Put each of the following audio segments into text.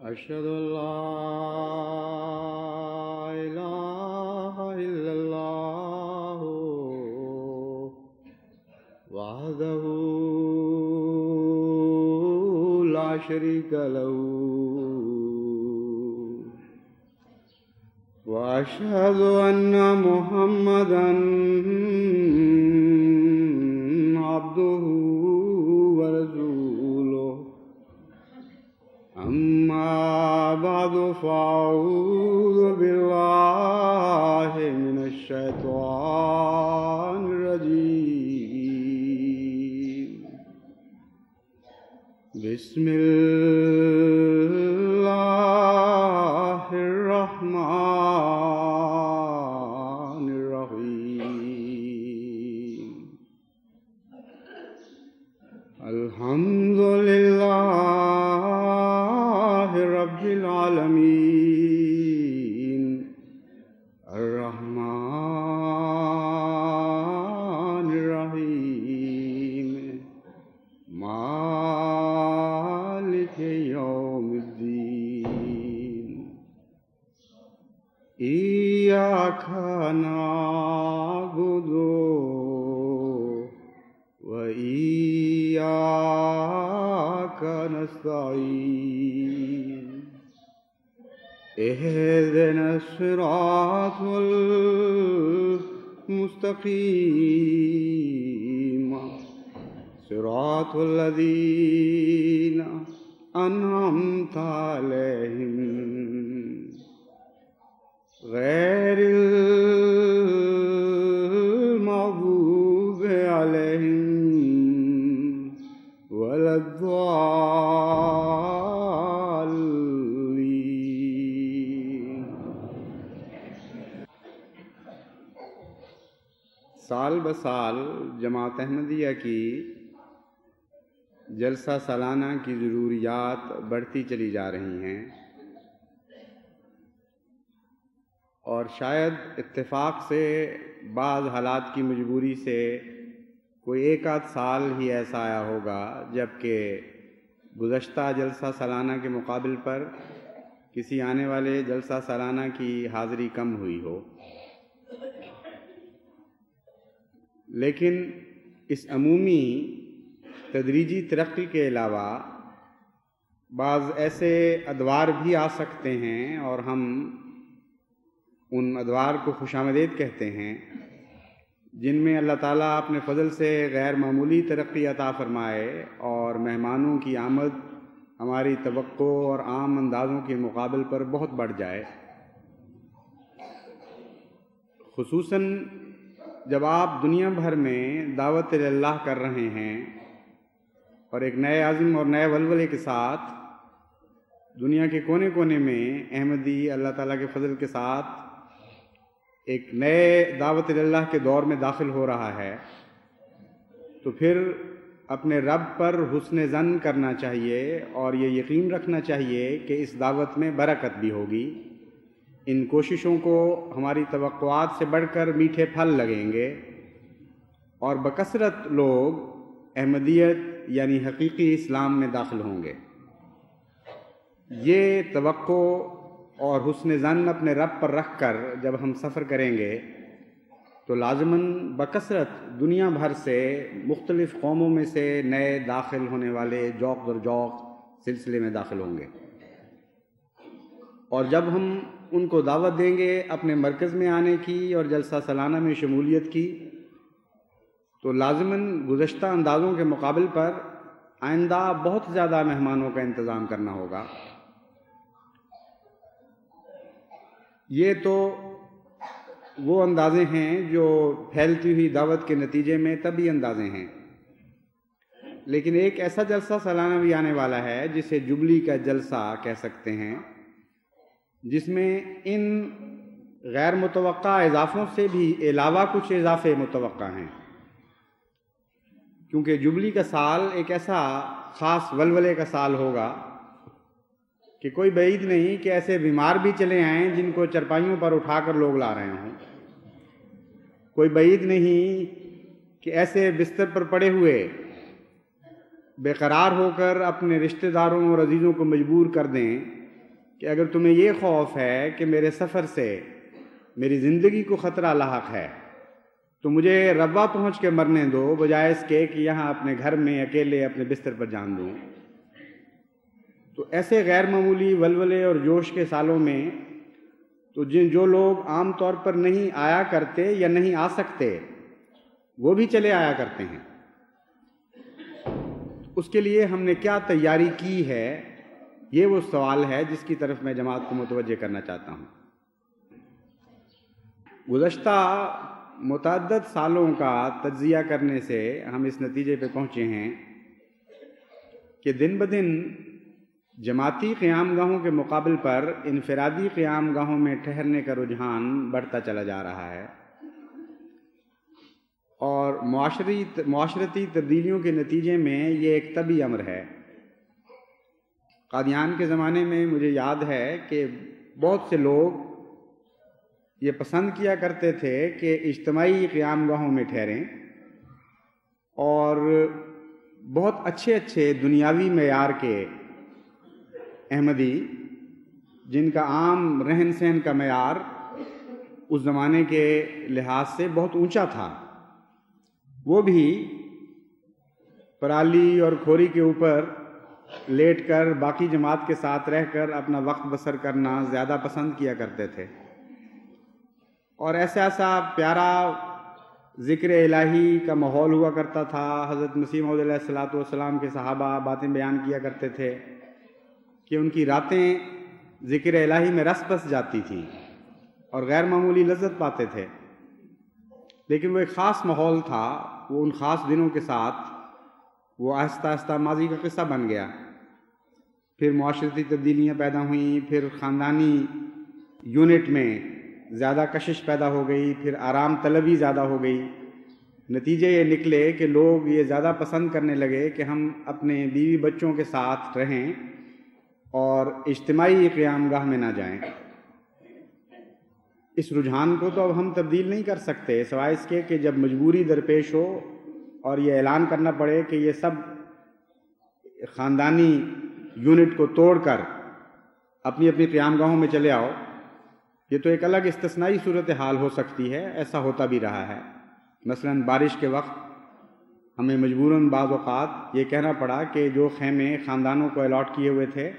أشهد أن لا إله إلا الله وحده لا شريك له وأشهد أن محمدا عبده ورسوله أما بعد فأعوذ بالله من الشيطان الرجيم بسم الله الرحمن الرحيم الحمد لله رب العالمين الرحمن الرحيم مالك يوم الدين إياك نعبد وإياك نستعين اهدنا الصراط المستقيم صراط الذين أنعمت عليهم غير المغضوب عليهم ولا الضالين۔ سال بسال جماعت احمدیہ کی جلسہ سالانہ کی ضروریات بڑھتی چلی جا رہی ہیں، اور شاید اتفاق سے بعض حالات کی مجبوری سے کوئی ایک آدھ سال ہی ایسا آیا ہوگا جب کہ گزشتہ جلسہ سالانہ کے مقابل پر کسی آنے والے جلسہ سالانہ کی حاضری کم ہوئی ہو، لیکن اس عمومی تدریجی ترقی کے علاوہ بعض ایسے ادوار بھی آ سکتے ہیں، اور ہم ان ادوار کو خوش آمدید کہتے ہیں، جن میں اللہ تعالیٰ اپنے فضل سے غیر معمولی ترقی عطا فرمائے اور مہمانوں کی آمد ہماری توقع اور عام اندازوں کے مقابل پر بہت بڑھ جائے۔ خصوصاً جب آپ دنیا بھر میں دعوت اللہ کر رہے ہیں اور ایک نئے عزم اور نئے ولولے کے ساتھ دنیا کے کونے کونے میں احمدی اللہ تعالیٰ کے فضل کے ساتھ ایک نئے دعوت اللہ کے دور میں داخل ہو رہا ہے، تو پھر اپنے رب پر حسن ظن کرنا چاہیے اور یہ یقین رکھنا چاہیے کہ اس دعوت میں برکت بھی ہوگی، ان کوششوں کو ہماری توقعات سے بڑھ کر میٹھے پھل لگیں گے، اور بکثرت لوگ احمدیت یعنی حقیقی اسلام میں داخل ہوں گے۔ یہ توقع اور حسن ظن اپنے رب پر رکھ کر جب ہم سفر کریں گے تو لازماً بکثرت دنیا بھر سے مختلف قوموں میں سے نئے داخل ہونے والے ذوق در ذوق سلسلے میں داخل ہوں گے، اور جب ہم ان کو دعوت دیں گے اپنے مرکز میں آنے کی اور جلسہ سالانہ میں شمولیت کی، تو لازماً گزشتہ اندازوں کے مقابل پر آئندہ بہت زیادہ مہمانوں کا انتظام کرنا ہوگا۔ یہ تو وہ اندازے ہیں جو پھیلتی ہوئی دعوت کے نتیجے میں طبی اندازے ہیں، لیکن ایک ایسا جلسہ سالانہ بھی آنے والا ہے جسے جبلی کا جلسہ کہہ سکتے ہیں، جس میں ان غیر متوقع اضافوں سے بھی علاوہ کچھ اضافے متوقع ہیں، کیونکہ جبلی کا سال ایک ایسا خاص ولولے کا سال ہوگا کہ کوئی بعید نہیں کہ ایسے بیمار بھی چلے آئیں جن کو چرپائیوں پر اٹھا کر لوگ لا رہے ہوں، کوئی بعید نہیں کہ ایسے بستر پر پڑے ہوئے بے قرار ہو کر اپنے رشتہ داروں اور عزیزوں کو مجبور کر دیں کہ اگر تمہیں یہ خوف ہے کہ میرے سفر سے میری زندگی کو خطرہ لاحق ہے تو مجھے ربوہ پہنچ کے مرنے دو، بجائے اس کے کہ یہاں اپنے گھر میں اکیلے اپنے بستر پر جان دوں۔ تو ایسے غیر معمولی ولولے اور جوش کے سالوں میں تو جو لوگ عام طور پر نہیں آیا کرتے یا نہیں آ سکتے وہ بھی چلے آیا کرتے ہیں۔ اس کے لیے ہم نے کیا تیاری کی ہے، یہ وہ سوال ہے جس کی طرف میں جماعت کو متوجہ کرنا چاہتا ہوں۔ گزشتہ متعدد سالوں کا تجزیہ کرنے سے ہم اس نتیجے پہ پہنچے ہیں کہ دن بدن جماعتی قیام گاہوں کے مقابل پر انفرادی قیام گاہوں میں ٹھہرنے کا رجحان بڑھتا چلا جا رہا ہے، اور معاشرتی تبدیلیوں کے نتیجے میں یہ ایک طبعی امر ہے۔ قادیان کے زمانے میں مجھے یاد ہے کہ بہت سے لوگ یہ پسند کیا کرتے تھے کہ اجتماعی قیام گاہوں میں ٹھہریں، اور بہت اچھے اچھے دنیاوی معیار کے احمدی جن کا عام رہن سہن کا معیار اس زمانے کے لحاظ سے بہت اونچا تھا، وہ بھی پرالی اور کھوری کے اوپر لیٹ کر باقی جماعت کے ساتھ رہ کر اپنا وقت بسر کرنا زیادہ پسند کیا کرتے تھے، اور ایسا پیارا ذکر الہی کا ماحول ہوا کرتا تھا۔ حضرت مسیح موعود علیہ الصلوۃ والسلام کے صحابہ باتیں بیان کیا کرتے تھے کہ ان کی راتیں ذکر الہی میں رس بس جاتی تھیں اور غیر معمولی لذت پاتے تھے، لیکن وہ ایک خاص ماحول تھا، وہ ان خاص دنوں کے ساتھ وہ آہستہ آہستہ ماضی کا قصہ بن گیا۔ پھر معاشرتی تبدیلیاں پیدا ہوئیں، پھر خاندانی یونٹ میں زیادہ کشش پیدا ہو گئی، پھر آرام طلبی زیادہ ہو گئی۔ نتیجے یہ نکلے کہ لوگ یہ زیادہ پسند کرنے لگے کہ ہم اپنے بیوی بچوں کے ساتھ رہیں اور اجتماعی قیام گاہ میں نہ جائیں۔ اس رجحان کو تو اب ہم تبدیل نہیں کر سکتے سوائے اس کے کہ جب مجبوری درپیش ہو اور یہ اعلان کرنا پڑے کہ یہ سب خاندانی یونٹ کو توڑ کر اپنی اپنی قیام گاہوں میں چلے آؤ۔ یہ تو ایک الگ استثنائی صورتحال ہو سکتی ہے، ایسا ہوتا بھی رہا ہے۔ مثلا بارش کے وقت ہمیں مجبوراً بعض اوقات یہ کہنا پڑا کہ جو خیمے خاندانوں کو الاٹ کیے ہوئے تھے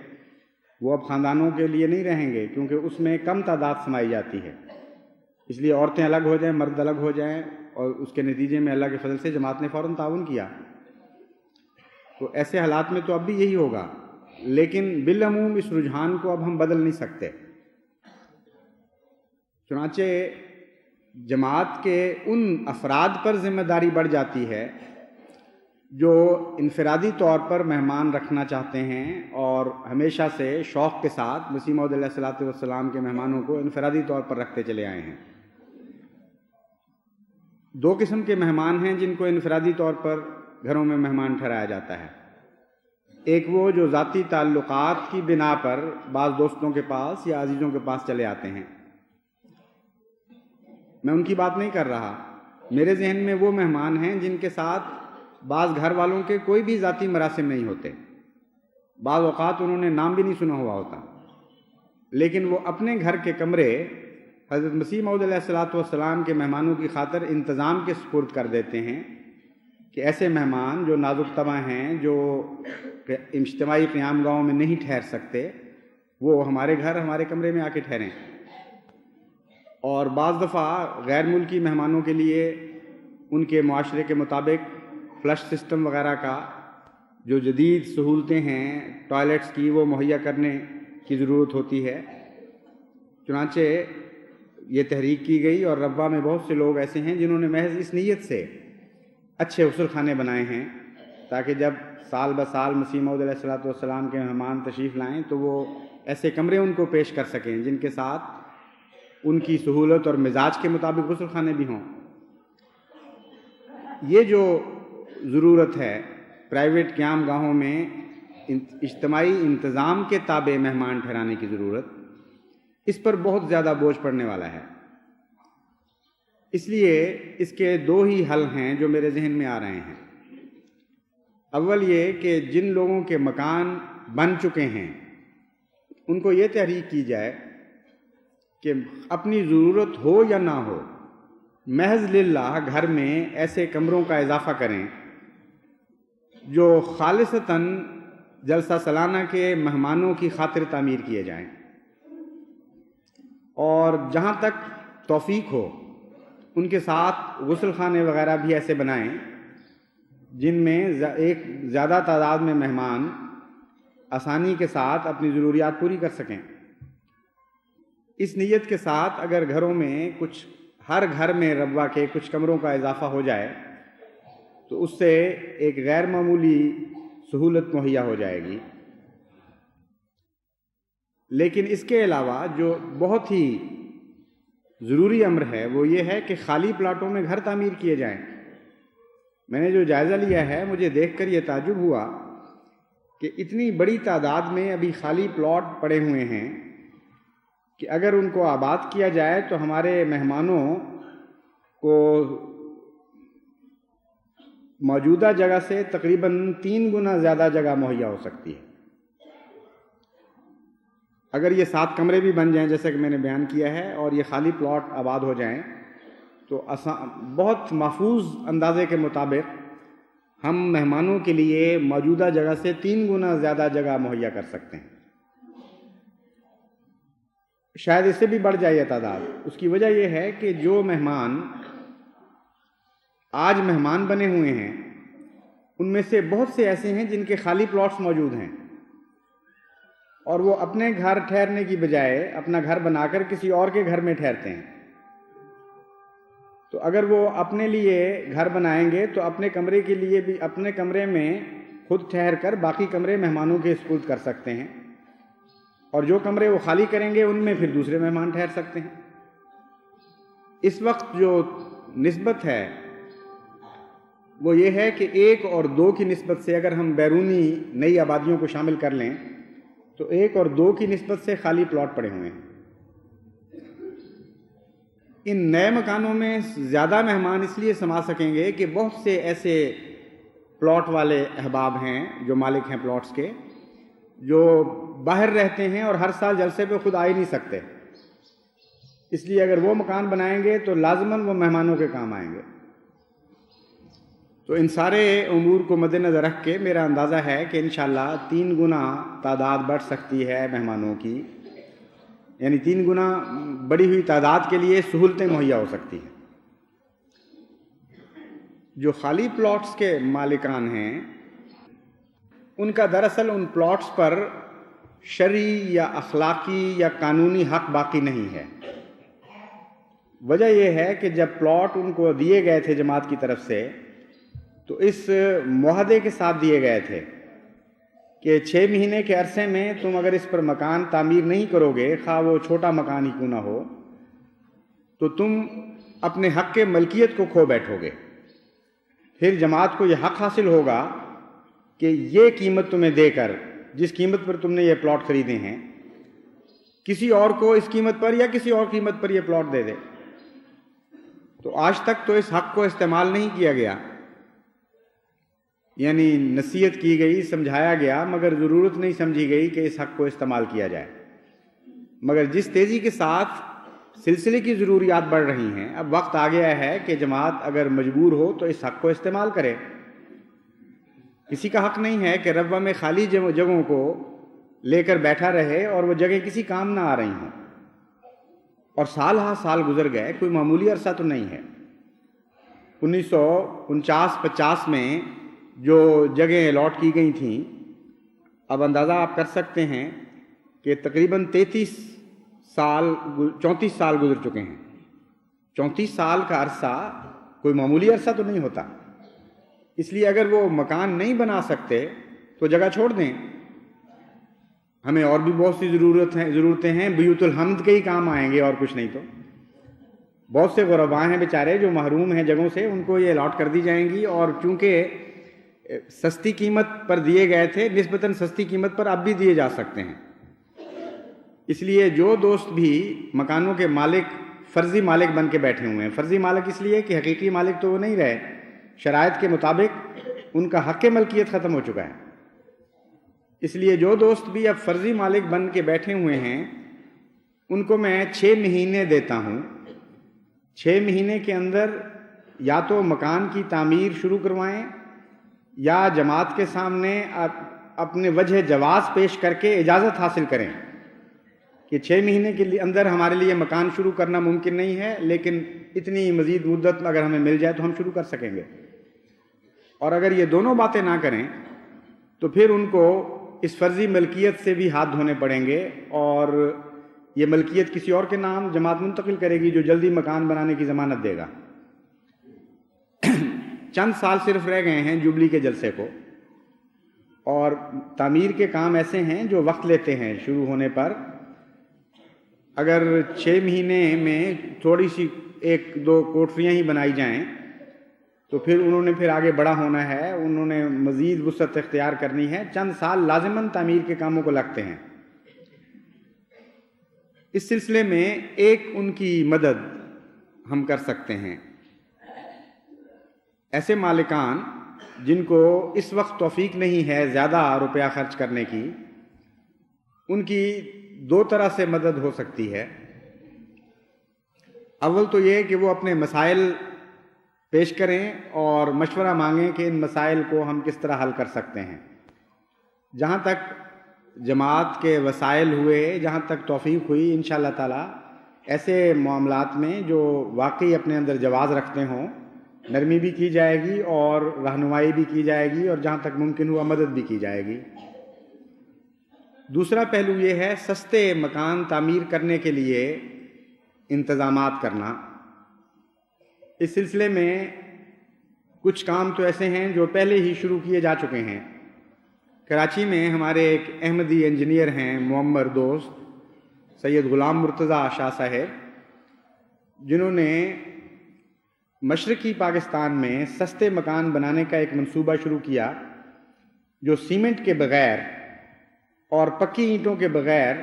وہ اب خاندانوں کے لیے نہیں رہیں گے، کیونکہ اس میں کم تعداد سمائی جاتی ہے، اس لیے عورتیں الگ ہو جائیں، مرد الگ ہو جائیں، اور اس کے نتیجے میں اللہ کے فضل سے جماعت نے فوراً تعاون کیا۔ تو ایسے حالات میں تو اب بھی یہی ہوگا، لیکن بالعموم اس رجحان کو اب ہم بدل نہیں سکتے۔ چنانچہ جماعت کے ان افراد پر ذمہ داری بڑھ جاتی ہے جو انفرادی طور پر مہمان رکھنا چاہتے ہیں اور ہمیشہ سے شوق کے ساتھ مسیح موعود علیہ الصلوۃ والسلام کے مہمانوں کو انفرادی طور پر رکھتے چلے آئے ہیں۔ دو قسم کے مہمان ہیں جن کو انفرادی طور پر گھروں میں مہمان ٹھہرایا جاتا ہے۔ ایک وہ جو ذاتی تعلقات کی بنا پر بعض دوستوں کے پاس یا عزیزوں کے پاس چلے آتے ہیں، میں ان کی بات نہیں کر رہا، میرے ذہن میں وہ مہمان ہیں جن کے ساتھ بعض گھر والوں کے کوئی بھی ذاتی مراسم نہیں ہوتے، بعض اوقات انہوں نے نام بھی نہیں سنا ہوا ہوتا، لیکن وہ اپنے گھر کے کمرے حضرت مسیح موعود علیہ الصلوۃ والسلام کے مہمانوں کی خاطر انتظام کے سپرد کر دیتے ہیں کہ ایسے مہمان جو نازک طبع ہیں، جو اجتماعی قیام گاہوں میں نہیں ٹھہر سکتے، وہ ہمارے گھر ہمارے کمرے میں آ کے ٹھہریں۔ اور بعض دفعہ غیر ملکی مہمانوں کے لیے ان کے معاشرے کے مطابق فلش سسٹم وغیرہ کا جو جدید سہولتیں ہیں ٹوائلٹس کی، وہ مہیا کرنے کی ضرورت ہوتی ہے۔ چنانچہ یہ تحریک کی گئی، اور ربوہ میں بہت سے لوگ ایسے ہیں جنہوں نے محض اس نیت سے اچھے غسل خانے بنائے ہیں تاکہ جب سال بسال مسیح موعود علیہ الصلوۃ والسلام کے مہمان تشریف لائیں تو وہ ایسے کمرے ان کو پیش کر سکیں جن کے ساتھ ان کی سہولت اور مزاج کے مطابق غسل خانے بھی ہوں۔ یہ جو ضرورت ہے پرائیویٹ قیام گاہوں میں اجتماعی انتظام کے تابع مہمان ٹھہرانے کی ضرورت، اس پر بہت زیادہ بوجھ پڑنے والا ہے۔ اس لیے اس کے دو ہی حل ہیں جو میرے ذہن میں آ رہے ہیں۔ اول یہ کہ جن لوگوں کے مکان بن چکے ہیں ان کو یہ تحریک کی جائے کہ اپنی ضرورت ہو یا نہ ہو محض للہ گھر میں ایسے کمروں کا اضافہ کریں جو خالصتاً جلسہ سالانہ کے مہمانوں کی خاطر تعمیر کیے جائیں، اور جہاں تک توفیق ہو ان کے ساتھ غسل خانے وغیرہ بھی ایسے بنائیں جن میں ایک زیادہ تعداد میں مہمان آسانی کے ساتھ اپنی ضروریات پوری کر سکیں۔ اس نیت کے ساتھ اگر گھروں میں ہر گھر میں ربوہ کے کچھ کمروں کا اضافہ ہو جائے تو اس سے ایک غیر معمولی سہولت مہیا ہو جائے گی۔ لیکن اس کے علاوہ جو بہت ہی ضروری امر ہے وہ یہ ہے کہ خالی پلاٹوں میں گھر تعمیر کیے جائیں۔ میں نے جو جائزہ لیا ہے مجھے دیکھ کر یہ تعجب ہوا کہ اتنی بڑی تعداد میں ابھی خالی پلاٹ پڑے ہوئے ہیں کہ اگر ان کو آباد کیا جائے تو ہمارے مہمانوں کو موجودہ جگہ سے تقریباً 3 گنا زیادہ جگہ مہیا ہو سکتی ہے۔ اگر یہ 7 کمرے بھی بن جائیں جیسا کہ میں نے بیان کیا ہے اور یہ خالی پلاٹ آباد ہو جائیں تو بہت محفوظ اندازے کے مطابق ہم مہمانوں کے لیے موجودہ جگہ سے 3 گنا زیادہ جگہ مہیا کر سکتے ہیں، شاید اس سے بھی بڑھ جائے یہ تعداد۔ اس کی وجہ یہ ہے کہ جو مہمان آج مہمان بنے ہوئے ہیں ان میں سے بہت سے ایسے ہیں جن کے خالی پلاٹس موجود ہیں اور وہ اپنے گھر ٹھہرنے کی بجائے اپنا گھر بنا کر کسی اور کے گھر میں ٹھہرتے ہیں۔ تو اگر وہ اپنے لیے گھر بنائیں گے تو اپنے کمرے کے لیے بھی اپنے کمرے میں خود ٹھہر کر باقی کمرے مہمانوں کے سپرد کر سکتے ہیں، اور جو کمرے وہ خالی کریں گے ان میں پھر دوسرے مہمان ٹھہر سکتے ہیں۔ اس وقت جو نسبت ہے وہ یہ ہے کہ 1 اور 2 کی نسبت سے اگر ہم بیرونی نئی آبادیوں کو شامل کر لیں تو 1 اور 2 کی نسبت سے خالی پلاٹ پڑے ہوئے ہیں۔ ان نئے مکانوں میں زیادہ مہمان اس لیے سما سکیں گے کہ بہت سے ایسے پلاٹ والے احباب ہیں جو مالک ہیں پلاٹس کے، جو باہر رہتے ہیں اور ہر سال جلسے پہ خود آ ہی نہیں سکتے، اس لیے اگر وہ مکان بنائیں گے تو لازماً وہ مہمانوں کے کام آئیں گے۔ تو ان سارے امور کو مد نظر رکھ کے میرا اندازہ ہے کہ انشاءاللہ 3 گنا تعداد بڑھ سکتی ہے مہمانوں کی، یعنی 3 گنا بڑی ہوئی تعداد کے لیے سہولتیں مہیا ہو سکتی ہیں۔ جو خالی پلاٹس کے مالکان ہیں ان کا دراصل ان پلاٹس پر شرعی یا اخلاقی یا قانونی حق باقی نہیں ہے۔ وجہ یہ ہے کہ جب پلاٹ ان کو دیے گئے تھے جماعت کی طرف سے تو اس معاہدے کے ساتھ دیے گئے تھے کہ 6 مہینے کے عرصے میں تم اگر اس پر مکان تعمیر نہیں کرو گے، خواہ وہ چھوٹا مکان ہی کیوں نہ ہو، تو تم اپنے حق کے ملکیت کو کھو بیٹھو گے۔ پھر جماعت کو یہ حق حاصل ہوگا کہ یہ قیمت تمہیں دے کر، جس قیمت پر تم نے یہ پلاٹ خریدے ہیں، کسی اور کو اس قیمت پر یا کسی اور قیمت پر یہ پلاٹ دے دے۔ تو آج تک تو اس حق کو استعمال نہیں کیا گیا، یعنی نصیحت کی گئی، سمجھایا گیا، مگر ضرورت نہیں سمجھی گئی کہ اس حق کو استعمال کیا جائے۔ مگر جس تیزی کے ساتھ سلسلے کی ضروریات بڑھ رہی ہیں، اب وقت آ گیا ہے کہ جماعت اگر مجبور ہو تو اس حق کو استعمال کرے۔ کسی کا حق نہیں ہے کہ ربوہ میں خالی جگہوں کو لے کر بیٹھا رہے اور وہ جگہ کسی کام نہ آ رہی ہوں، اور سال ہا سال گزر گئے، کوئی معمولی عرصہ تو نہیں ہے۔ 1949-50 میں جو جگہیں الاٹ کی گئی تھیں، اب اندازہ آپ کر سکتے ہیں کہ تقریباً 34 سال گزر چکے ہیں۔ 34 سال کا عرصہ کوئی معمولی عرصہ تو نہیں ہوتا، اس لیے اگر وہ مکان نہیں بنا سکتے تو جگہ چھوڑ دیں۔ ہمیں اور بھی بہت سی ضرورتیں ہیں، بیوت الحمد کے ہی کام آئیں گے اور کچھ نہیں۔ تو بہت سے غرباء ہیں بیچارے جو محروم ہیں جگہوں سے، ان کو یہ الاٹ کر دی جائیں گی، اور چونکہ سستی قیمت پر دیے گئے تھے، نسبتاً سستی قیمت پر اب بھی دیے جا سکتے ہیں۔ اس لیے جو دوست بھی مکانوں کے مالک فرضی مالک بن کے بیٹھے ہوئے ہیں، فرضی مالک اس لیے کہ حقیقی مالک تو وہ نہیں رہے، شرائط کے مطابق ان کا حق ملکیت ختم ہو چکا ہے، اس لیے جو دوست بھی اب فرضی مالک بن کے بیٹھے ہوئے ہیں ان کو میں 6 مہینے دیتا ہوں. 6 مہینے کے اندر یا تو مکان کی تعمیر شروع کروائیں یا جماعت کے سامنے اپنے وجہ جواز پیش کر کے اجازت حاصل کریں کہ 6 مہینے کے اندر ہمارے لیے مکان شروع کرنا ممکن نہیں ہے، لیکن اتنی مزید مدت اگر ہمیں مل جائے تو ہم شروع کر سکیں گے. اور اگر یہ دونوں باتیں نہ کریں تو پھر ان کو اس فرضی ملکیت سے بھی ہاتھ دھونے پڑیں گے، اور یہ ملکیت کسی اور کے نام جماعت منتقل کرے گی جو جلدی مکان بنانے کی ضمانت دے گا. چند سال صرف رہ گئے ہیں جوبلی کے جلسے کو، اور تعمیر کے کام ایسے ہیں جو وقت لیتے ہیں. شروع ہونے پر اگر 6 مہینے میں تھوڑی سی 1-2 کوٹریاں ہی بنائی جائیں تو پھر انہوں نے پھر آگے بڑا ہونا ہے، انہوں نے مزید وسعت اختیار کرنی ہے. چند سال لازماً تعمیر کے کاموں کو لگتے ہیں. اس سلسلے میں ایک ان کی مدد ہم کر سکتے ہیں. ایسے مالکان جن کو اس وقت توفیق نہیں ہے زیادہ روپیہ خرچ کرنے کی، ان کی 2 طرح سے مدد ہو سکتی ہے. اول تو یہ کہ وہ اپنے مسائل پیش کریں اور مشورہ مانگیں کہ ان مسائل کو ہم کس طرح حل کر سکتے ہیں. جہاں تک جماعت کے وسائل ہوئے، جہاں تک توفیق ہوئی، انشاءاللہ تعالی ایسے معاملات میں جو واقعی اپنے اندر جواز رکھتے ہوں نرمی بھی کی جائے گی اور رہنمائی بھی کی جائے گی، اور جہاں تک ممکن ہوا مدد بھی کی جائے گی. دوسرا پہلو یہ ہے سستے مکان تعمیر کرنے کے لیے انتظامات کرنا. اس سلسلے میں کچھ کام تو ایسے ہیں جو پہلے ہی شروع کیے جا چکے ہیں. کراچی میں ہمارے ایک احمدی انجینئر ہیں معمر دوست سید غلام مرتضیٰ شاہ صاحب، جنہوں نے مشرقی پاکستان میں سستے مکان بنانے کا ایک منصوبہ شروع کیا جو سیمنٹ کے بغیر اور پکی اینٹوں کے بغیر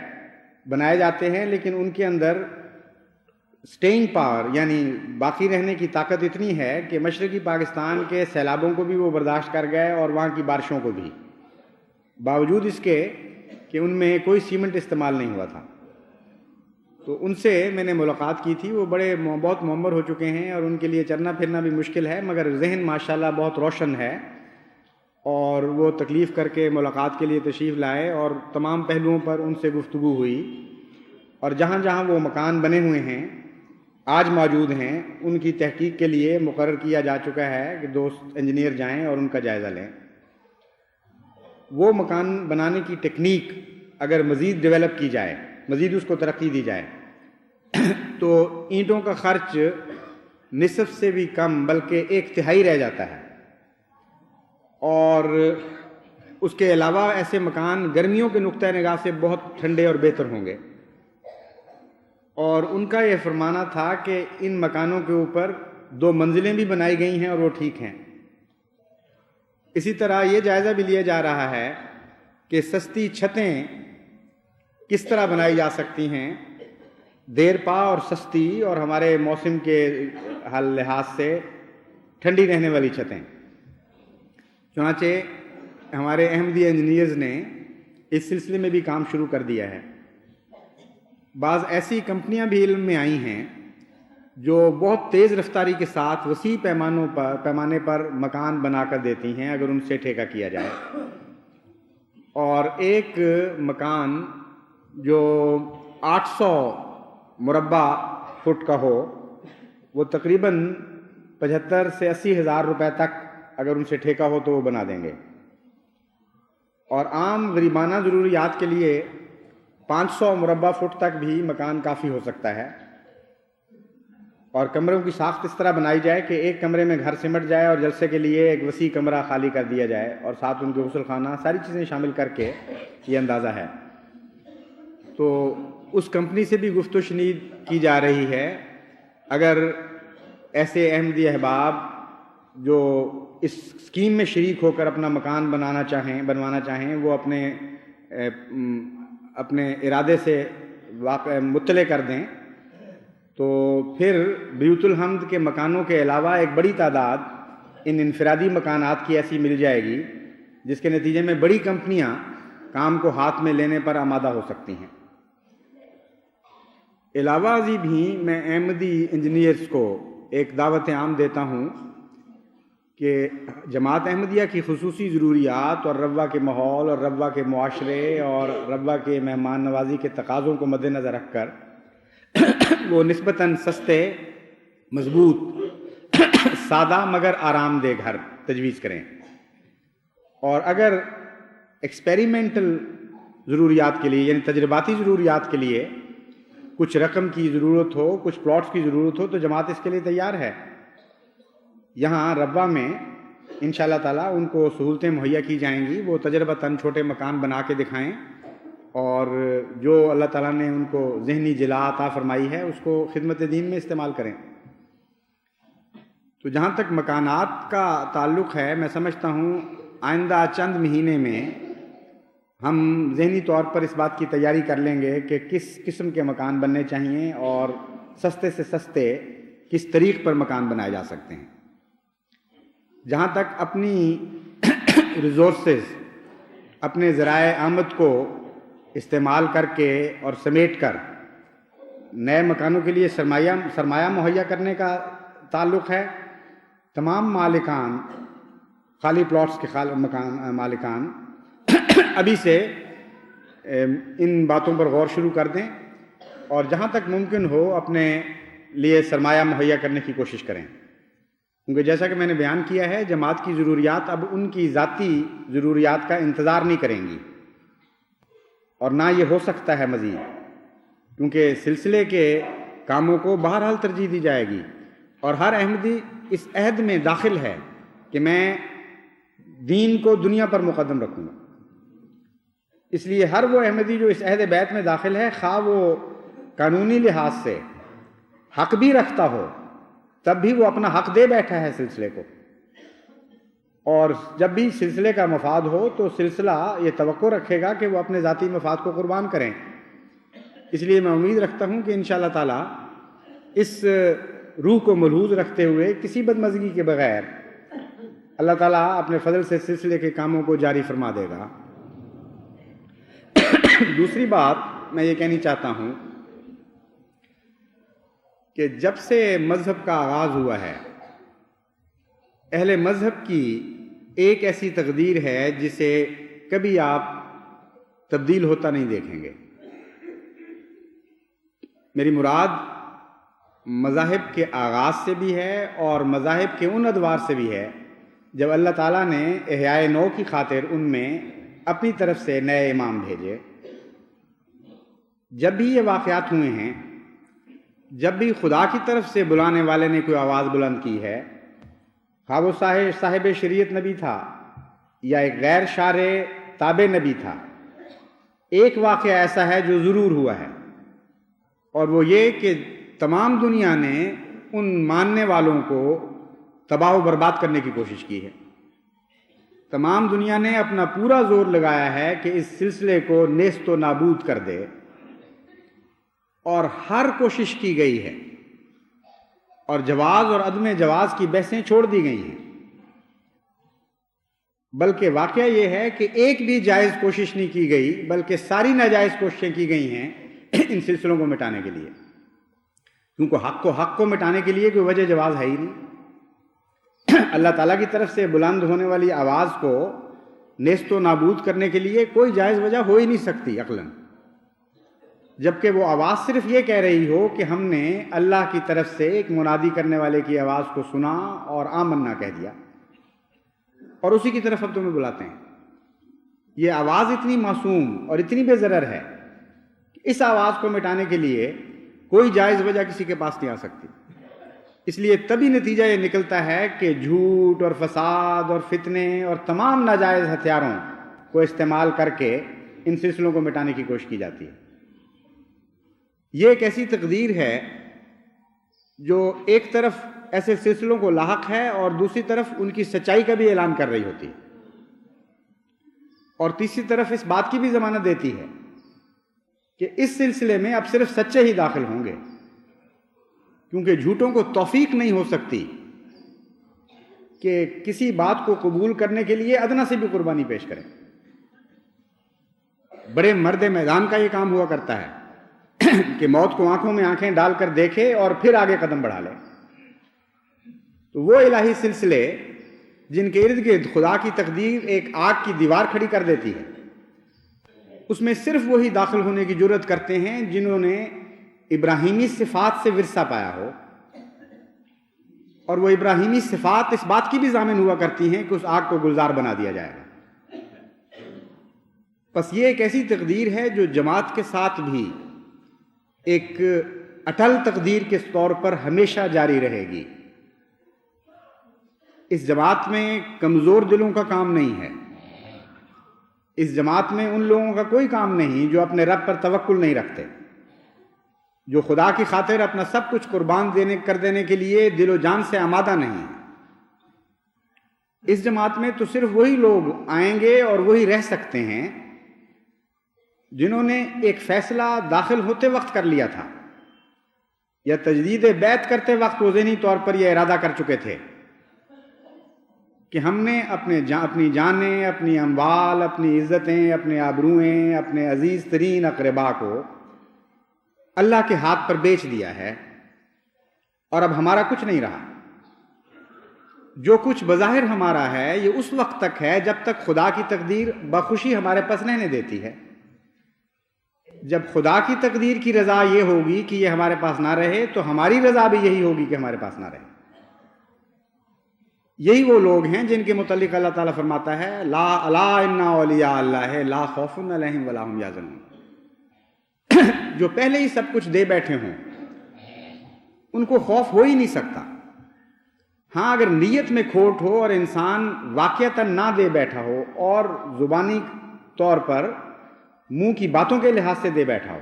بنائے جاتے ہیں، لیکن ان کے اندر سٹینگ پاور یعنی باقی رہنے کی طاقت اتنی ہے کہ مشرقی پاکستان کے سیلابوں کو بھی وہ برداشت کر گئے اور وہاں کی بارشوں کو بھی، باوجود اس کے کہ ان میں کوئی سیمنٹ استعمال نہیں ہوا تھا. تو ان سے میں نے ملاقات کی تھی. وہ بہت معمر ہو چکے ہیں اور ان کے لیے چلنا پھرنا بھی مشکل ہے، مگر ذہن ماشاءاللہ بہت روشن ہے، اور وہ تکلیف کر کے ملاقات کے لیے تشریف لائے اور تمام پہلوؤں پر ان سے گفتگو ہوئی. اور جہاں جہاں وہ مکان بنے ہوئے ہیں آج موجود ہیں ان کی تحقیق کے لیے مقرر کیا جا چکا ہے کہ دوست انجینئر جائیں اور ان کا جائزہ لیں. وہ مکان بنانے کی ٹیکنیک اگر مزید ڈیولپ کی جائے، مزید اس کو ترقی دی جائے تو اینٹوں کا خرچ نصف سے بھی کم بلکہ 1/3 رہ جاتا ہے. اور اس کے علاوہ ایسے مکان گرمیوں کے نقطہ نگاہ سے بہت ٹھنڈے اور بہتر ہوں گے. اور ان کا یہ فرمانا تھا کہ ان مکانوں کے اوپر 2 منزلیں بھی بنائی گئی ہیں اور وہ ٹھیک ہیں. اسی طرح یہ جائزہ بھی لیا جا رہا ہے کہ سستی چھتیں کس طرح بنائی جا سکتی ہیں، دیر پا اور سستی اور ہمارے موسم کے لحاظ سے ٹھنڈی رہنے والی چھتیں. چنانچہ ہمارے احمدی انجینئرز نے اس سلسلے میں بھی کام شروع کر دیا ہے. بعض ایسی کمپنیاں بھی علم میں آئی ہیں جو بہت تیز رفتاری کے ساتھ وسیع پیمانے پر مکان بنا کر دیتی ہیں اگر ان سے ٹھیکہ کیا جائے. اور ایک مکان جو 800 مربع فٹ کا ہو وہ تقریباً 75 سے 80 ہزار روپے تک اگر ان سے ٹھیکہ ہو تو وہ بنا دیں گے. اور عام غریبانہ ضروریات کے لیے 500 مربع فٹ تک بھی مکان کافی ہو سکتا ہے. اور کمروں کی ساخت اس طرح بنائی جائے کہ ایک کمرے میں گھر سمٹ جائے اور جلسے کے لیے ایک وسیع کمرہ خالی کر دیا جائے اور ساتھ ان کے غسل خانہ ساری چیزیں شامل کر کے یہ اندازہ ہے. تو اس کمپنی سے بھی گفت و شنید کی جا رہی ہے. اگر ایسے احمدی احباب جو اس اسکیم میں شریک ہو کر اپنا مکان بنوانا چاہیں وہ اپنے ارادے سے مطلع کر دیں تو پھر بیوت الحمد کے مکانوں کے علاوہ ایک بڑی تعداد ان انفرادی مکانات کی ایسی مل جائے گی جس کے نتیجے میں بڑی کمپنیاں کام کو ہاتھ میں لینے پر آمادہ ہو سکتی ہیں۔ علاوہ ازیں بھی میں احمدی انجینئرز کو ایک دعوت عام دیتا ہوں کہ جماعت احمدیہ کی خصوصی ضروریات اور ربوہ کے ماحول اور ربوہ کے معاشرے اور ربوہ کے مہمان نوازی کے تقاضوں کو مد نظر رکھ کر وہ نسبتاً سستے، مضبوط، سادہ مگر آرام دہ گھر تجویز کریں، اور اگر ایکسپیریمنٹل ضروریات کے لیے یعنی تجرباتی ضروریات کے لیے کچھ رقم کی ضرورت ہو، کچھ پلاٹس کی ضرورت ہو تو جماعت اس کے لیے تیار ہے۔ یہاں ربوہ میں انشاءاللہ تعالیٰ ان کو سہولتیں مہیا کی جائیں گی، وہ تجربتاً چھوٹے مکان بنا کے دکھائیں اور جو اللہ تعالیٰ نے ان کو ذہنی جلا عطا فرمائی ہے اس کو خدمت دین میں استعمال کریں۔ تو جہاں تک مکانات کا تعلق ہے، میں سمجھتا ہوں آئندہ چند مہینے میں ہم ذہنی طور پر اس بات کی تیاری کر لیں گے کہ کس قسم کے مکان بننے چاہیے اور سستے سے سستے کس طریق پر مکان بنائے جا سکتے ہیں۔ جہاں تک اپنی ریسورسز، اپنے ذرائع آمد کو استعمال کر کے اور سمیٹ کر نئے مکانوں کے لیے سرمایہ مہیا کرنے کا تعلق ہے، تمام مالکان، خالی پلاٹس کے مالکان ابھی سے ان باتوں پر غور شروع کر دیں اور جہاں تک ممکن ہو اپنے لیے سرمایہ مہیا کرنے کی کوشش کریں، کیونکہ جیسا کہ میں نے بیان کیا ہے جماعت کی ضروریات اب ان کی ذاتی ضروریات کا انتظار نہیں کریں گی، اور نہ یہ ہو سکتا ہے مزید، کیونکہ سلسلے کے کاموں کو بہرحال ترجیح دی جائے گی، اور ہر احمدی اس عہد میں داخل ہے کہ میں دین کو دنیا پر مقدم رکھوں گا۔ اس لیے ہر وہ احمدی جو اس عہد بیعت میں داخل ہے، خواہ وہ قانونی لحاظ سے حق بھی رکھتا ہو تب بھی وہ اپنا حق دے بیٹھا ہے سلسلے کو، اور جب بھی سلسلے کا مفاد ہو تو سلسلہ یہ توقع رکھے گا کہ وہ اپنے ذاتی مفاد کو قربان کریں۔ اس لیے میں امید رکھتا ہوں کہ انشاءاللہ تعالی اس روح کو ملحوظ رکھتے ہوئے کسی بدمزگی کے بغیر اللہ تعالیٰ اپنے فضل سے سلسلے کے کاموں کو جاری فرما دے گا۔ دوسری بات میں یہ کہنی چاہتا ہوں کہ جب سے مذہب کا آغاز ہوا ہے، اہل مذہب کی ایک ایسی تقدیر ہے جسے کبھی آپ تبدیل ہوتا نہیں دیکھیں گے۔ میری مراد مذاہب کے آغاز سے بھی ہے اور مذاہب کے ان ادوار سے بھی ہے جب اللہ تعالیٰ نے احیاء نو کی خاطر ان میں اپنی طرف سے نئے امام بھیجے۔ جب بھی یہ واقعات ہوئے ہیں، جب بھی خدا کی طرف سے بلانے والے نے کوئی آواز بلند کی ہے، خواہ وہ صاحب شریعت نبی تھا یا ایک غیر شارع تابع نبی تھا، ایک واقعہ ایسا ہے جو ضرور ہوا ہے، اور وہ یہ کہ تمام دنیا نے ان ماننے والوں کو تباہ و برباد کرنے کی کوشش کی ہے۔ تمام دنیا نے اپنا پورا زور لگایا ہے کہ اس سلسلے کو نیست و نابود کر دے، اور ہر کوشش کی گئی ہے، اور جواز اور عدم جواز کی بحثیں چھوڑ دی گئی ہیں، بلکہ واقعہ یہ ہے کہ ایک بھی جائز کوشش نہیں کی گئی بلکہ ساری ناجائز کوششیں کی گئی ہیں ان سلسلوں کو مٹانے کے لیے، کیونکہ حق کو مٹانے کے لیے کوئی وجہ جواز ہے ہی نہیں۔ اللہ تعالیٰ کی طرف سے بلند ہونے والی آواز کو نیست و نابود کرنے کے لیے کوئی جائز وجہ ہو ہی نہیں سکتی عقلاً، جبکہ وہ آواز صرف یہ کہہ رہی ہو کہ ہم نے اللہ کی طرف سے ایک منادی کرنے والے کی آواز کو سنا اور آمنا کہہ دیا، اور اسی کی طرف اب تمہیں بلاتے ہیں۔ یہ آواز اتنی معصوم اور اتنی بے ضرر ہے کہ اس آواز کو مٹانے کے لیے کوئی جائز وجہ کسی کے پاس نہیں آ سکتی۔ اس لیے تبھی نتیجہ یہ نکلتا ہے کہ جھوٹ اور فساد اور فتنے اور تمام ناجائز ہتھیاروں کو استعمال کر کے ان سلسلوں کو مٹانے کی کوشش کی جاتی ہے۔ یہ ایک ایسی تقدیر ہے جو ایک طرف ایسے سلسلوں کو لاحق ہے اور دوسری طرف ان کی سچائی کا بھی اعلان کر رہی ہوتی ہے، اور تیسری طرف اس بات کی بھی ضمانت دیتی ہے کہ اس سلسلے میں اب صرف سچے ہی داخل ہوں گے، کیونکہ جھوٹوں کو توفیق نہیں ہو سکتی کہ کسی بات کو قبول کرنے کے لیے ادنا سے بھی قربانی پیش کریں۔ بڑے مرد میدان کا یہ کام ہوا کرتا ہے کہ موت کو آنکھوں میں آنکھیں ڈال کر دیکھے اور پھر آگے قدم بڑھا لے۔ تو وہ الہی سلسلے جن کے ارد گرد خدا کی تقدیر ایک آگ کی دیوار کھڑی کر دیتی ہے، اس میں صرف وہی داخل ہونے کی جرات کرتے ہیں جنہوں نے ابراہیمی صفات سے ورثہ پایا ہو، اور وہ ابراہیمی صفات اس بات کی بھی ضامن ہوا کرتی ہیں کہ اس آگ کو گلزار بنا دیا جائے گا۔ بس یہ ایک ایسی تقدیر ہے جو جماعت کے ساتھ بھی ایک اٹل تقدیر کے طور پر ہمیشہ جاری رہے گی۔ اس جماعت میں کمزور دلوں کا کام نہیں ہے، اس جماعت میں ان لوگوں کا کوئی کام نہیں جو اپنے رب پر توکل نہیں رکھتے، جو خدا کی خاطر اپنا سب کچھ قربان کر دینے کے لیے دل و جان سے آمادہ نہیں۔ اس جماعت میں تو صرف وہی لوگ آئیں گے اور وہی رہ سکتے ہیں جنہوں نے ایک فیصلہ داخل ہوتے وقت کر لیا تھا، یا تجدید بیعت کرتے وقت وہ ذہنی طور پر یہ ارادہ کر چکے تھے کہ ہم نے اپنی جانیں، اپنی اموال، اپنی عزتیں، اپنے آبروئیں، اپنے عزیز ترین اقربا کو اللہ کے ہاتھ پر بیچ دیا ہے، اور اب ہمارا کچھ نہیں رہا۔ جو کچھ بظاہر ہمارا ہے یہ اس وقت تک ہے جب تک خدا کی تقدیر بخوشی ہمارے پاس رہنے دیتی ہے۔ جب خدا کی تقدیر کی رضا یہ ہوگی کہ یہ ہمارے پاس نہ رہے تو ہماری رضا بھی یہی ہوگی کہ ہمارے پاس نہ رہے۔ یہی وہ لوگ ہیں جن کے متعلق اللہ تعالیٰ فرماتا ہے لا الا ان اولیاء اللہ لا خوف علیہم ولا هم یحزنون، جو پہلے ہی سب کچھ دے بیٹھے ہوں ان کو خوف ہو ہی نہیں سکتا۔ ہاں اگر نیت میں کھوٹ ہو اور انسان واقعتاً نہ دے بیٹھا ہو اور زبانی طور پر منہ کی باتوں کے لحاظ سے دے بیٹھا ہو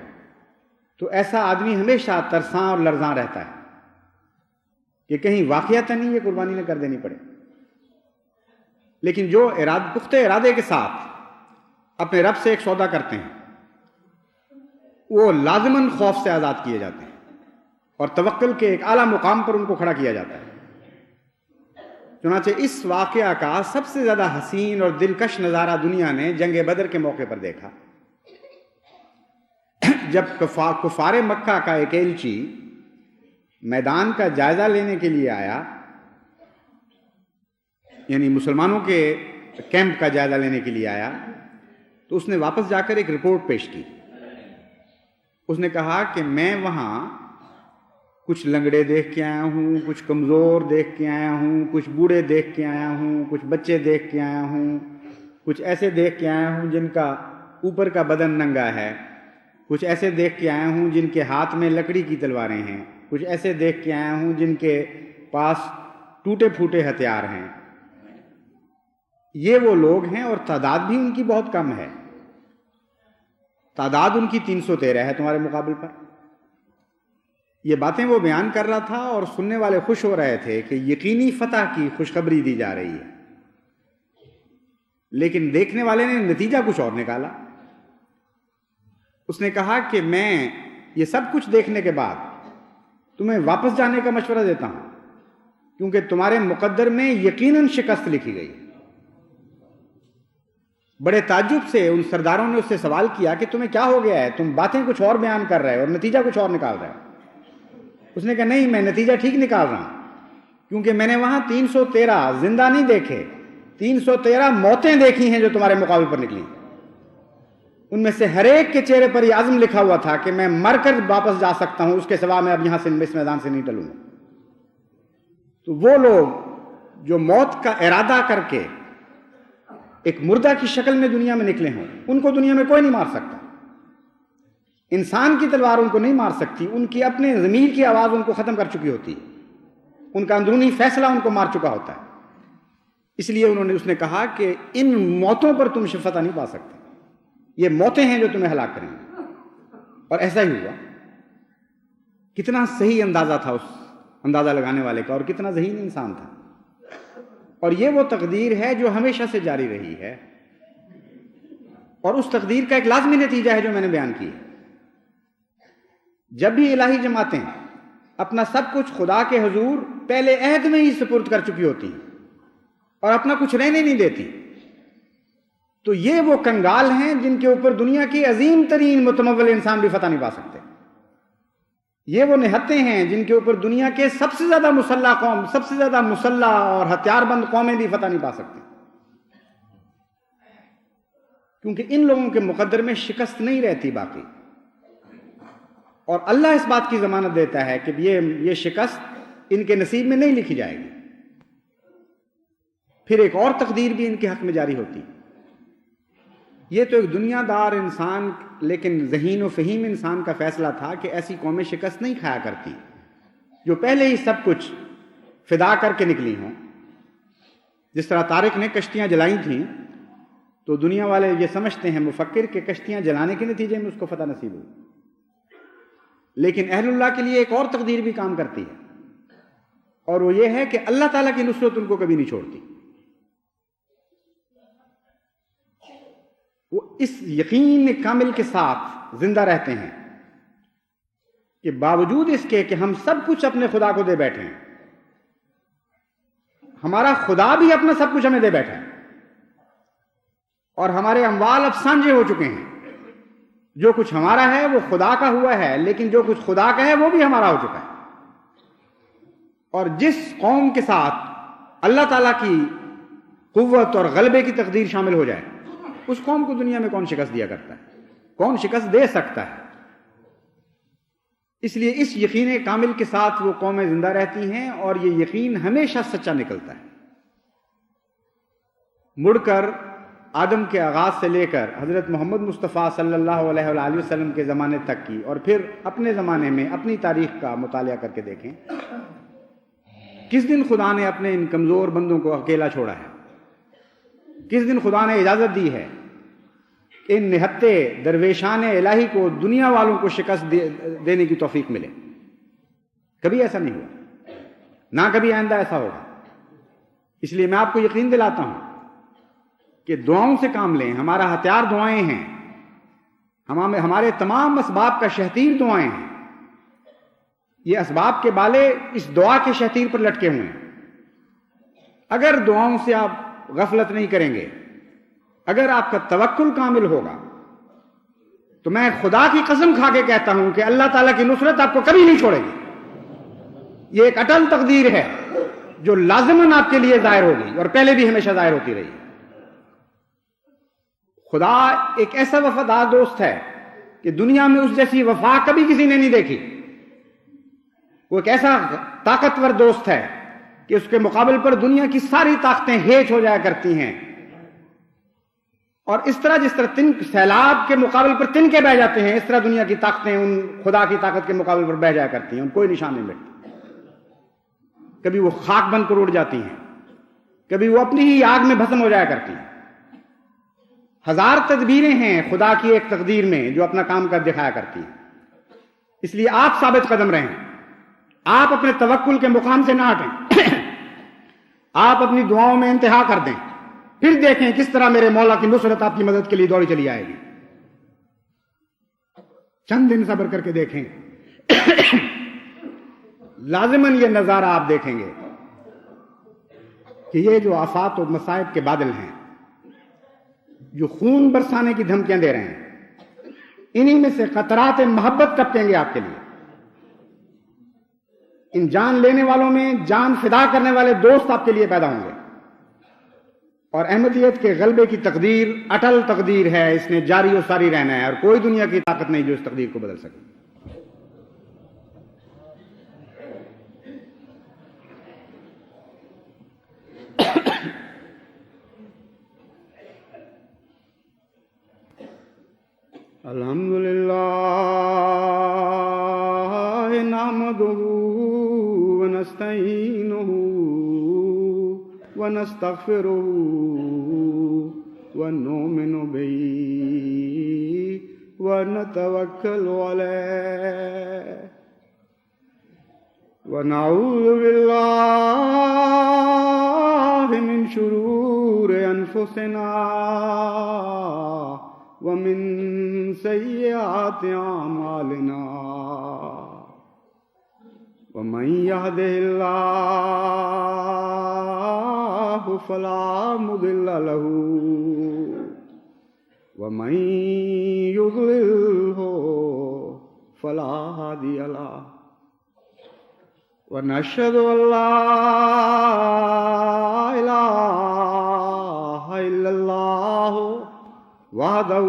تو ایسا آدمی ہمیشہ ترساں اور لرزاں رہتا ہے کہ کہیں واقعتاً ہی یہ قربانی نہ کر دینی پڑے۔ لیکن جو پختہ ارادے کے ساتھ اپنے رب سے ایک سودا کرتے ہیں وہ لازماً خوف سے آزاد کیے جاتے ہیں اور توکل کے ایک اعلیٰ مقام پر ان کو کھڑا کیا جاتا ہے۔ چنانچہ اس واقعہ کا سب سے زیادہ حسین اور دلکش نظارہ دنیا نے جنگ بدر کے موقع پر دیکھا، جب کفار مکہ کا ایک ایلچی میدان کا جائزہ لینے کے لیے آیا، یعنی مسلمانوں کے کیمپ کا جائزہ لینے کے لیے آیا، تو اس نے واپس جا کر ایک رپورٹ پیش کی۔ اس نے کہا کہ میں وہاں کچھ لنگڑے دیکھ کے آیا ہوں، کچھ کمزور دیکھ کے آیا ہوں، کچھ بوڑھے دیکھ کے آیا ہوں، کچھ بچے دیکھ کے آیا ہوں، کچھ ایسے دیکھ کے آیا ہوں جن کا اوپر کا بدن ننگا ہے، کچھ ایسے دیکھ کے آیا ہوں جن کے ہاتھ میں لکڑی کی تلواریں ہیں، کچھ ایسے دیکھ کے آیا ہوں جن کے پاس ٹوٹے پھوٹے ہتھیار ہیں۔ یہ وہ لوگ ہیں اور تعداد بھی ان کی بہت کم ہے، تعداد ان کی 313 ہے تمہارے مقابل پر۔ یہ باتیں وہ بیان کر رہا تھا اور سننے والے خوش ہو رہے تھے کہ یقینی فتح کی خوشخبری دی جا رہی ہے، لیکن دیکھنے والے نے نتیجہ کچھ اور نکالا۔ اس نے کہا کہ میں یہ سب کچھ دیکھنے کے بعد تمہیں واپس جانے کا مشورہ دیتا ہوں، کیونکہ تمہارے مقدر میں یقیناً شکست لکھی گئی۔ بڑے تعجب سے ان سرداروں نے اس سے سوال کیا کہ تمہیں کیا ہو گیا ہے، تم باتیں کچھ اور بیان کر رہے ہو اور نتیجہ کچھ اور نکال رہے ہو۔ اس نے کہا نہیں، میں نتیجہ ٹھیک نکال رہا ہوں، کیونکہ میں نے وہاں 313 زندہ نہیں دیکھے، 313 موتیں دیکھی ہیں جو تمہارے مقابل پر نکلی۔ ان میں سے ہر ایک کے چہرے پر یہ عزم لکھا ہوا تھا کہ میں مر کر واپس جا سکتا ہوں، اس کے سوا میں اب یہاں سے اس میدان سے نہیں ٹلوں گا۔ تو وہ لوگ جو موت کا ارادہ کر کے ایک مردہ کی شکل میں دنیا میں نکلے ہوں، ان کو دنیا میں کوئی نہیں مار سکتا۔ انسان کی تلوار ان کو نہیں مار سکتی، ان کی اپنے ضمیر کی آواز ان کو ختم کر چکی ہوتی ہے، ان کا اندرونی فیصلہ ان کو مار چکا ہوتا ہے۔ اس لیے اس نے کہا کہ ان موتوں پر تم فتح نہیں پا سکتے، یہ موتیں ہیں جو تمہیں ہلاک کریں گے۔ اور ایسا ہی ہوا۔ کتنا صحیح اندازہ تھا اس اندازہ لگانے والے کا، اور کتنا ذہین انسان تھا۔ اور یہ وہ تقدیر ہے جو ہمیشہ سے جاری رہی ہے، اور اس تقدیر کا ایک لازمی نتیجہ ہے جو میں نے بیان کی۔ جب بھی الہی جماعتیں اپنا سب کچھ خدا کے حضور پہلے عہد میں ہی سپرد کر چکی ہوتی ہیں اور اپنا کچھ رہنے نہیں دیتی، تو یہ وہ کنگال ہیں جن کے اوپر دنیا کی عظیم ترین متمول انسان بھی فتح نہیں پا سکتے. یہ وہ نہتے ہیں جن کے اوپر دنیا کے سب سے زیادہ مسلح قوم، سب سے زیادہ مسلح اور ہتھیار بند قومیں بھی فتح نہیں پا سکتی، کیونکہ ان لوگوں کے مقدر میں شکست نہیں رہتی باقی. اور اللہ اس بات کی ضمانت دیتا ہے کہ یہ شکست ان کے نصیب میں نہیں لکھی جائے گی. پھر ایک اور تقدیر بھی ان کے حق میں جاری ہوتی. یہ تو ایک دنیا دار انسان لیکن ذہین و فہیم انسان کا فیصلہ تھا کہ ایسی قومیں شکست نہیں کھایا کرتی جو پہلے ہی سب کچھ فدا کر کے نکلی ہوں. جس طرح طارق نے کشتیاں جلائی تھیں تو دنیا والے یہ سمجھتے ہیں مفکر کہ کشتیاں جلانے کے نتیجے میں اس کو فتح نصیب ہوئی، لیکن اہل اللہ کے لیے ایک اور تقدیر بھی کام کرتی ہے، اور وہ یہ ہے کہ اللہ تعالیٰ کی نصرت ان کو کبھی نہیں چھوڑتی. وہ اس یقین کامل کے ساتھ زندہ رہتے ہیں کہ باوجود اس کے کہ ہم سب کچھ اپنے خدا کو دے بیٹھے ہیں، ہمارا خدا بھی اپنا سب کچھ ہمیں دے بیٹھا ہے، اور ہمارے اموال اب سانجے ہو چکے ہیں. جو کچھ ہمارا ہے وہ خدا کا ہوا ہے، لیکن جو کچھ خدا کا ہے وہ بھی ہمارا ہو چکا ہے. اور جس قوم کے ساتھ اللہ تعالیٰ کی قوت اور غلبے کی تقدیر شامل ہو جائے، اس قوم کو دنیا میں کون شکست دیا کرتا ہے؟ کون شکست دے سکتا ہے؟ اس لیے اس یقین کامل کے ساتھ وہ قومیں زندہ رہتی ہیں، اور یہ یقین ہمیشہ سچا نکلتا ہے. مڑ کر آدم کے آغاز سے لے کر حضرت محمد مصطفیٰ صلی اللہ علیہ وآلہ وسلم کے زمانے تک کی، اور پھر اپنے زمانے میں اپنی تاریخ کا مطالعہ کر کے دیکھیں، کس دن خدا نے اپنے ان کمزور بندوں کو اکیلا چھوڑا ہے؟ کس دن خدا نے اجازت دی ہے کہ ان نہتے درویشان الہی کو دنیا والوں کو شکست دینے کی توفیق ملے؟ کبھی ایسا نہیں ہوا، نہ کبھی آئندہ ایسا ہوگا. اس لیے میں آپ کو یقین دلاتا ہوں کہ دعاؤں سے کام لیں. ہمارا ہتھیار دعائیں ہیں، ہمارے تمام اسباب کا شہتیر دعائیں ہیں. یہ اسباب کے بالے اس دعا کے شہتیر پر لٹکے ہوئے ہیں. اگر دعاؤں سے آپ غفلت نہیں کریں گے، اگر آپ کا توکل کامل ہوگا، تو میں خدا کی قسم کھا کے کہتا ہوں کہ اللہ تعالیٰ کی نصرت آپ کو کبھی نہیں چھوڑے گی. یہ ایک اٹل تقدیر ہے جو لازماً آپ کے لیے ظاہر ہوگی، اور پہلے بھی ہمیشہ ظاہر ہوتی رہی. خدا ایک ایسا وفادار دوست ہے کہ دنیا میں اس جیسی وفا کبھی کسی نے نہیں دیکھی. وہ ایک ایسا طاقتور دوست ہے کہ اس کے مقابل پر دنیا کی ساری طاقتیں ہیچ ہو جایا کرتی ہیں، اور اس طرح جس طرح سیلاب کے مقابل پر تنکے بہ جاتے ہیں، اس طرح دنیا کی طاقتیں ان خدا کی طاقت کے مقابل پر بہ جایا کرتی ہیں. ان کوئی نشان نہیں ملتا. کبھی وہ خاک بن کر اڑ جاتی ہیں، کبھی وہ اپنی ہی آگ میں بھسم ہو جایا کرتی ہیں. ہزار تدبیریں ہیں خدا کی ایک تقدیر میں جو اپنا کام کر دکھایا کرتی ہیں. اس لیے آپ ثابت قدم رہیں، آپ اپنے توکل کے مقام سے نہ ہٹیں. آپ اپنی دعاؤں میں انتہا کر دیں، پھر دیکھیں کس طرح میرے مولا کی نصرت آپ کی مدد کے لیے دوڑی چلی آئے گی. چند دن صبر کر کے دیکھیں، لازماً یہ نظارہ آپ دیکھیں گے کہ یہ جو آفات و مصائب کے بادل ہیں، جو خون برسانے کی دھمکیاں دے رہے ہیں، انہی میں سے قطرات محبت ٹپکیں گے آپ کے لیے. ان جان لینے والوں میں جان فدا کرنے والے دوست آپ کے لیے پیدا ہوں گے. اور احمدیت کے غلبے کی تقدیر اٹل تقدیر ہے، اس نے جاری و ساری رہنا ہے، اور کوئی دنیا کی طاقت نہیں جو اس تقدیر کو بدل سکے. الحمدللہ نحمدہ ونستعینہ ونستغفرہ ونؤمن بہ ونتوکل علیہ ونعوذ باللہ من شرور انفسنا ومن سیئات اعمالنا ومن يهده الله فلا مضل له ومن يضلله فلا هادي له ونشهد أن لا إله إلا الله وحده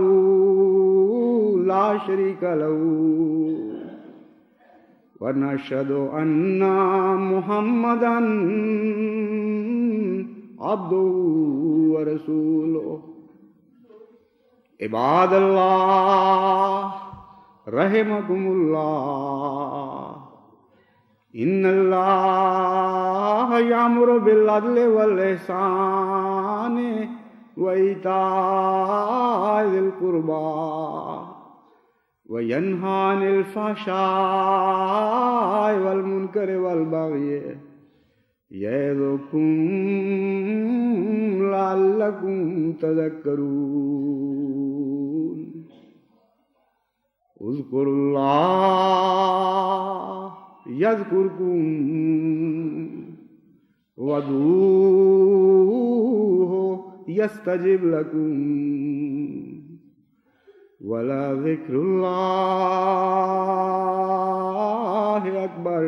لا شريك له ونشهد أن محمدا عبده ورسوله عباد الله رحمكم الله إن الله يأمر بالعدل والإحسان وإيتاء ذي القربى وينهى عن الفحشاء والمنكر والبغي يعظكم لعلكم تذكرون اذكروا الله يذكركم وادعوه يستجب لكم ولذكر الله أكبر